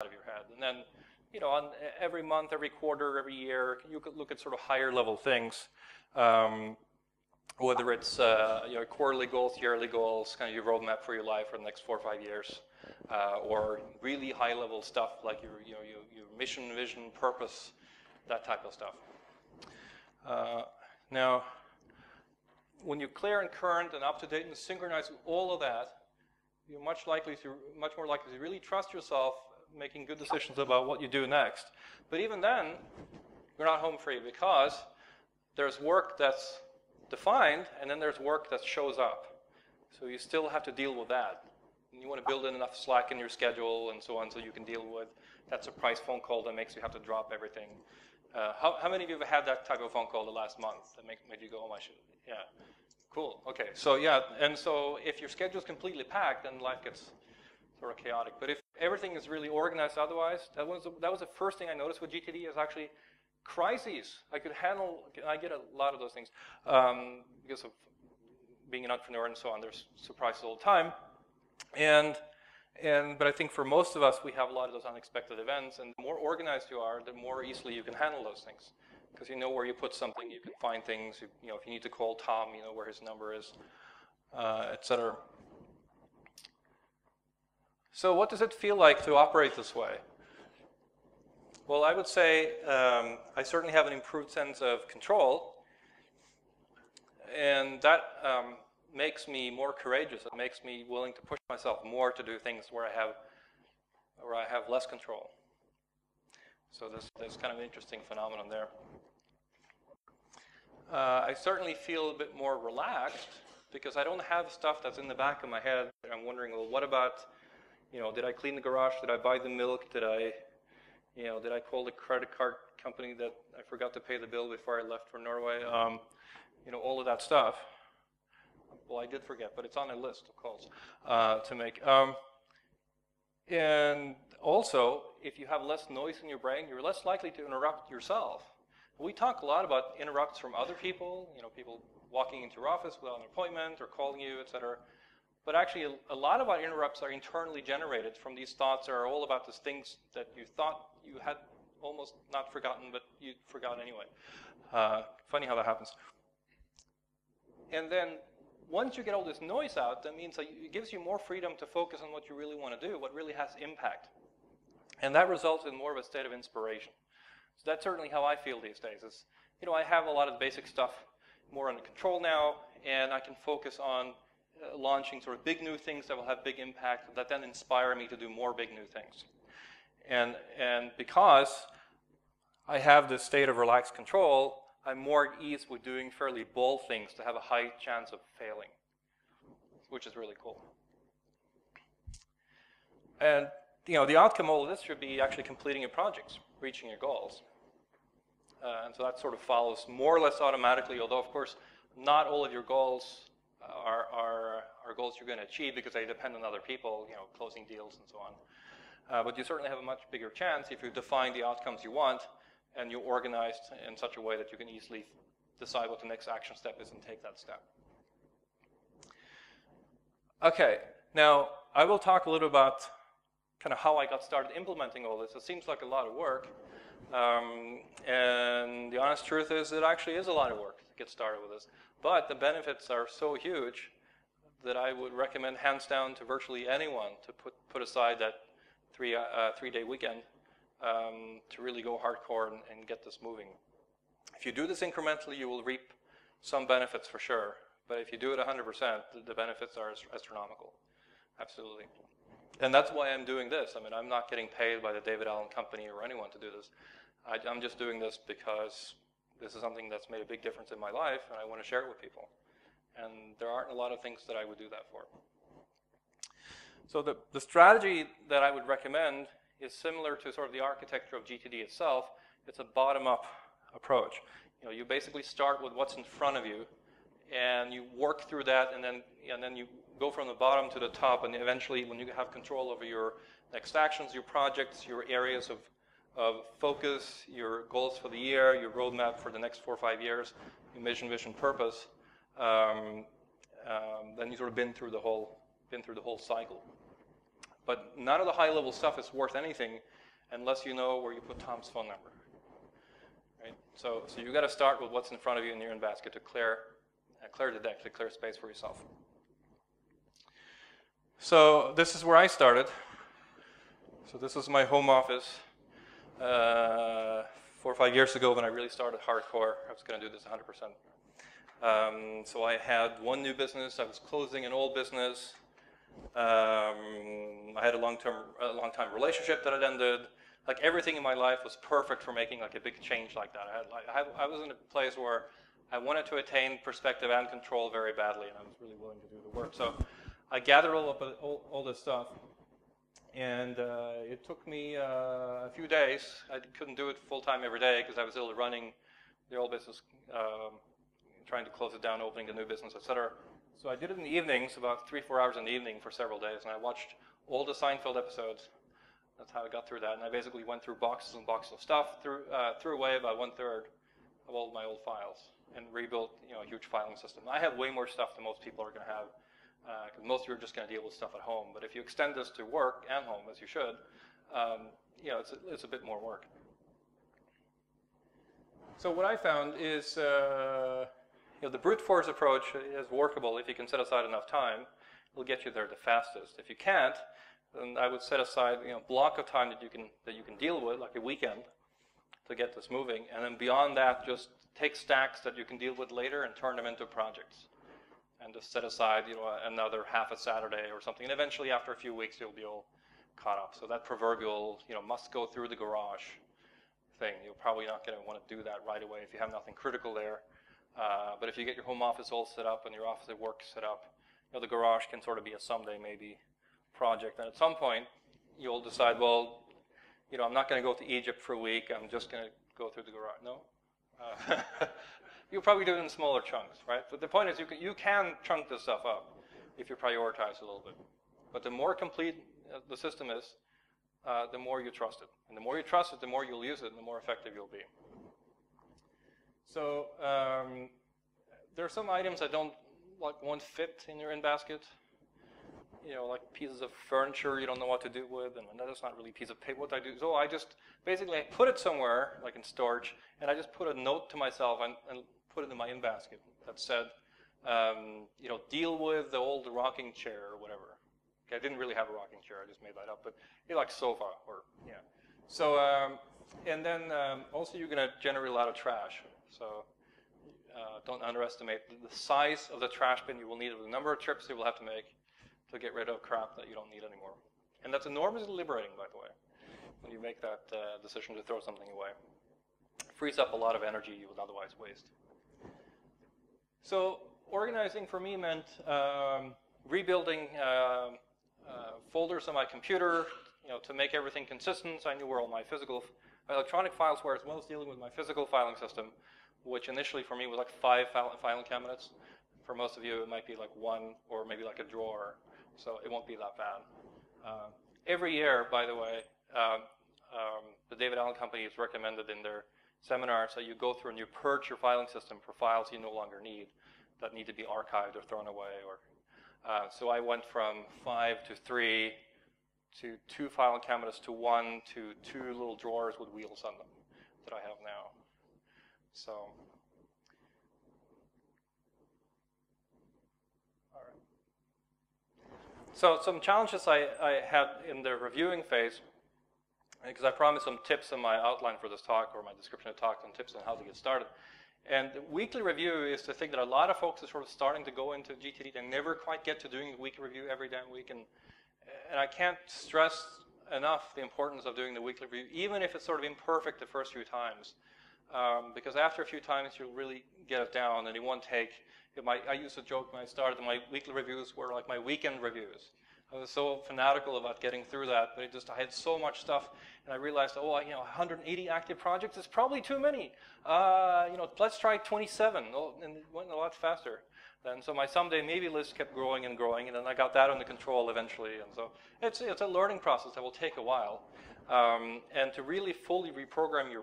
out of your head. And then, you know, on every month, every quarter, every year, you could look at sort of higher level things, whether it's your quarterly goals, yearly goals, kind of your roadmap for your life for the next 4 or 5 years, or really high level stuff like your mission, vision, purpose, that type of stuff. Now, when you're clear and current and up to date and synchronize all of that, you're much more likely to really trust yourself, making good decisions about what you do next. But even then, you're not home free, because there's work that's defined, and then there's work that shows up. So you still have to deal with that. And you want to build in enough slack in your schedule and so on, so you can deal with that surprise phone call that makes you have to drop everything. How many of you have had that type of phone call the last month that made you go, oh my shit? Yeah, cool. Okay, so yeah, and so if your schedule is completely packed, then life gets sort of chaotic. But if everything is really organized otherwise, that was the first thing I noticed with GTD is actually crises. I could handle. I get a lot of those things because of being an entrepreneur and so on. There's surprises all the time, but I think for most of us, we have a lot of those unexpected events. And the more organized you are, the more easily you can handle those things, because you know where you put something, you can find things. You know, if you need to call Tom, you know where his number is, etc. So what does it feel like to operate this way? Well, I would say I certainly have an improved sense of control, and that makes me more courageous. It makes me willing to push myself more to do things where I have less control. So there's kind of an interesting phenomenon there. I certainly feel a bit more relaxed because I don't have stuff that's in the back of my head. I'm wondering, well, what about, you know, did I clean the garage? Did I buy the milk? Did I call the credit card company that I forgot to pay the bill before I left for Norway? You know, all of that stuff. Well, I did forget, but it's on a list of calls to make. And also, if you have less noise in your brain, you're less likely to interrupt yourself. We talk a lot about interrupts from other people, you know, people walking into your office without an appointment or calling you, etc. But actually, a lot of our interrupts are internally generated from these thoughts that are all about these things that you thought you had almost not forgotten, but you forgot anyway. Funny how that happens. And then once you get all this noise out, that means that it gives you more freedom to focus on what you really want to do, what really has impact. And that results in more of a state of inspiration. So that's certainly how I feel these days. Is, you know, I have a lot of basic stuff more under control now, and I can focus on launching sort of big new things that will have big impact that then inspire me to do more big new things. And because I have this state of relaxed control, I'm more at ease with doing fairly bold things to have a high chance of failing, which is really cool. And you know, the outcome of all of this should be actually completing your projects, reaching your goals. And so that sort of follows more or less automatically, although of course not all of your goals are goals you're going to achieve because they depend on other people, you know, closing deals and so on. But you certainly have a much bigger chance if you define the outcomes you want and you're organized in such a way that you can easily decide what the next action step is and take that step. Okay, now I will talk a little about kind of how I got started implementing all this. It seems like a lot of work, and the honest truth is it actually is a lot of work to get started with this. But the benefits are so huge that I would recommend hands down to virtually anyone to put aside that three-day weekend to really go hardcore and get this moving. If you do this incrementally, you will reap some benefits for sure. But if you do it 100%, the benefits are astronomical. Absolutely. And that's why I'm doing this. I mean, I'm not getting paid by the David Allen Company or anyone to do this. I'm just doing this because this is something that's made a big difference in my life, and I want to share it with people. And there aren't a lot of things that I would do that for. So the strategy that I would recommend is similar to sort of the architecture of GTD itself. It's a bottom-up approach. You know, you basically start with what's in front of you, and you work through that, and then you go from the bottom to the top, and eventually, when you have control over your next actions, your projects, your areas of focus, your goals for the year, your roadmap for the next 4 or 5 years, your mission, vision, purpose, then you sort of been through the whole cycle. But none of the high-level stuff is worth anything unless you know where you put Tom's phone number. Right? So you've got to start with what's in front of you in your in-basket to clear the deck, to clear space for yourself. So this is where I started. So this is my home office 4 or 5 years ago when I really started hardcore. I was going to do this 100%. So I had one new business. I was closing an old business. I had a long-time relationship that had ended. Like everything in my life was perfect for making like a big change like that. I was in a place where I wanted to attain perspective and control very badly, and I was really willing to do the work. So I gathered all this stuff, and it took me a few days. I couldn't do it full-time every day because I was still running the old business, trying to close it down, opening the new business, etc. So I did it in the evenings, about 3-4 hours in the evening for several days, and I watched all the Seinfeld episodes. That's how I got through that, and I basically went through boxes and boxes of stuff, threw away about 1/3 of all my old files, and rebuilt a huge filing system. I have way more stuff than most people are going to have, because most of you are just going to deal with stuff at home. But if you extend this to work and home, as you should, it's a bit more work. So what I found is the brute force approach is workable if you can set aside enough time. It'll get you there the fastest. If you can't, then I would set aside a block of time that you can deal with, like a weekend, to get this moving. And then beyond that, just take stacks that you can deal with later and turn them into projects. And just set aside another half a Saturday or something. And eventually, after a few weeks, you'll be all caught up. So that proverbial must go through the garage thing, you're probably not going to want to do that right away if you have nothing critical there. But if you get your home office all set up and your office at work set up, the garage can sort of be a someday maybe project. And at some point, you'll decide, well, I'm not going to go to Egypt for a week. I'm just going to go through the garage. No? You'll probably do it in smaller chunks, right? But the point is you can chunk this stuff up if you prioritize a little bit. But the more complete the system is, the more you trust it. And the more you trust it, the more you'll use it, and the more effective you'll be. So there are some items that won't fit in your in-basket. Like pieces of furniture you don't know what to do with, and that is not really a piece of paper. What I do is, I just basically put it somewhere, like in storage, and I just put a note to myself and put it in my in-basket that said, deal with the old rocking chair or whatever. Okay, I didn't really have a rocking chair, I just made that up, but like sofa or, yeah. So, and then also you're going to generate a lot of trash. So don't underestimate the size of the trash bin you will need, the number of trips you will have to make to get rid of crap that you don't need anymore. And that's enormously liberating, by the way, when you make that decision to throw something away. It frees up a lot of energy you would otherwise waste. So organizing for me meant rebuilding folders on my computer, to make everything consistent. So I knew where all my electronic files were, as well as dealing with my physical filing system, which initially for me was like 5 filing cabinets. For most of you, it might be like 1 or maybe like a drawer. So it won't be that bad. Every year, by the way, the David Allen Company has recommended in their seminars that you go through and you purge your filing system for files you no longer need, that need to be archived or thrown away. So I went from 5 to 3 to 2 filing cabinets to 1 to 2 little drawers with wheels on them that I have now. So. So some challenges I had in the reviewing phase, because I promised some tips in my outline for this talk, or my description of the talk, and tips on how to get started. And the weekly review is the thing that a lot of folks are sort of starting to go into GTD. They never quite get to doing the weekly review every damn week. And I can't stress enough the importance of doing the weekly review, even if it's sort of imperfect the first few times. Because after a few times, you'll really get it down, and it won't take. I used to joke when I started, my weekly reviews were like my weekend reviews. I was so fanatical about getting through that, but I had so much stuff, and I realized, 180 active projects is probably too many. Let's try 27, and it went a lot faster. And so my someday maybe list kept growing and growing, and then I got that under control eventually. And so it's a learning process that will take a while. And to really fully reprogram your